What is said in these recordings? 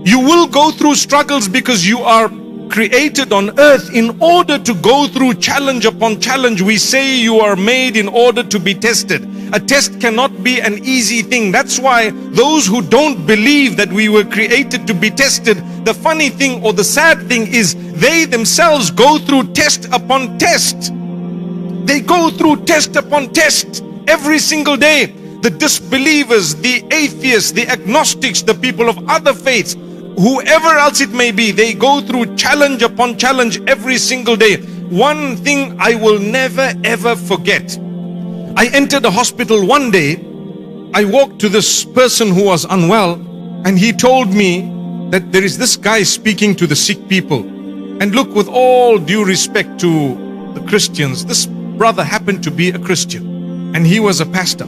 You will go through struggles because you are created on earth in order to go through challenge upon challenge. We say you are made in order to be tested. A test cannot be an easy thing. That's why those who don't believe that we were created to be tested, the funny thing or the sad thing is they themselves go through test upon test. They go through test upon test every single day. The disbelievers, the atheists, the agnostics, the people of other faiths, whoever else it may be, they go through challenge upon challenge every single day. One thing I will never ever forget. I entered a hospital one day. I walked to this person who was unwell, and he told me that there is this guy speaking to the sick people. And look, with all due respect to the Christians, this brother happened to be a Christian, and he was a pastor.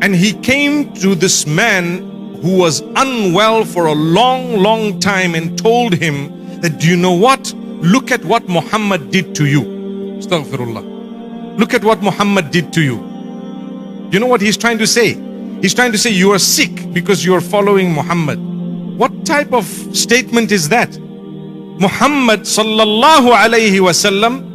And he came to this man who was unwell for a long time and told him that, do you know what? Look at what Muhammad did to you. Astaghfirullah. Look at what Muhammad did to you. You know what he's trying to say? He's trying to say you are sick because you are following Muhammad. What type of statement is that? Muhammad sallallahu alayhi wasallam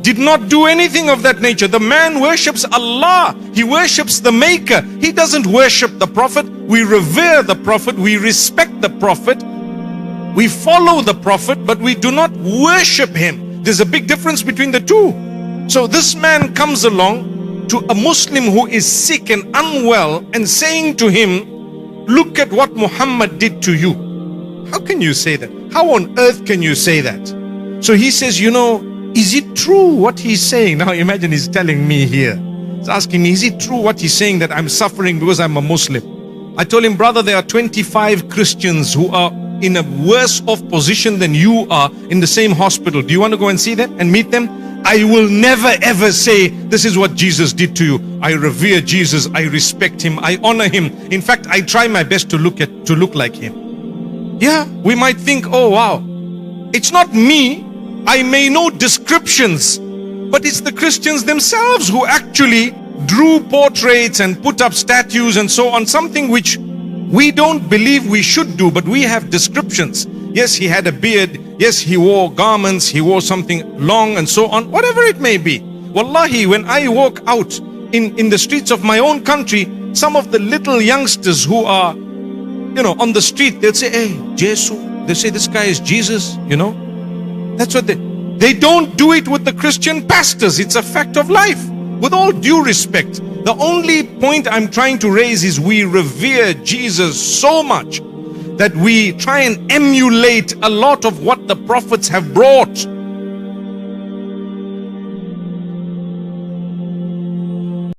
did not do anything of that nature. The man worships Allah. He worships the Maker. He doesn't worship the Prophet. We revere the Prophet. We respect the Prophet. We follow the Prophet, but we do not worship him. There's a big difference between the two. So this man comes along to a Muslim who is sick and unwell and saying to him, look at what Muhammad did to you. How can you say that? How on earth can you say that? So he says, you know, is it true what he's saying? Now imagine he's telling me here. He's asking me, is it true what he's saying that I'm suffering because I'm a Muslim? I told him, brother, there are 25 Christians who are in a worse off position than you are in the same hospital. Do you want to go and see them and meet them? I will never ever say this is what Jesus did to you. I revere Jesus. I respect him. I honor him. In fact, I try my best to look like him. Yeah, we might think, oh wow, it's not me. I may know descriptions, but it's the Christians themselves who actually drew portraits and put up statues and so on, something which we don't believe we should do, but we have descriptions. Yes, he had a beard. Yes, he wore garments. He wore something long and so on, whatever it may be. Wallahi, when I walk out in the streets of my own country, some of the little youngsters who are, you know, on the street, they'll say, hey, Jesus. They say, this guy is Jesus, you know. That's what they don't do it with the Christian pastors. It's a fact of life. With all due respect, the only point I'm trying to raise is we revere Jesus so much that we try and emulate a lot of what the prophets have brought.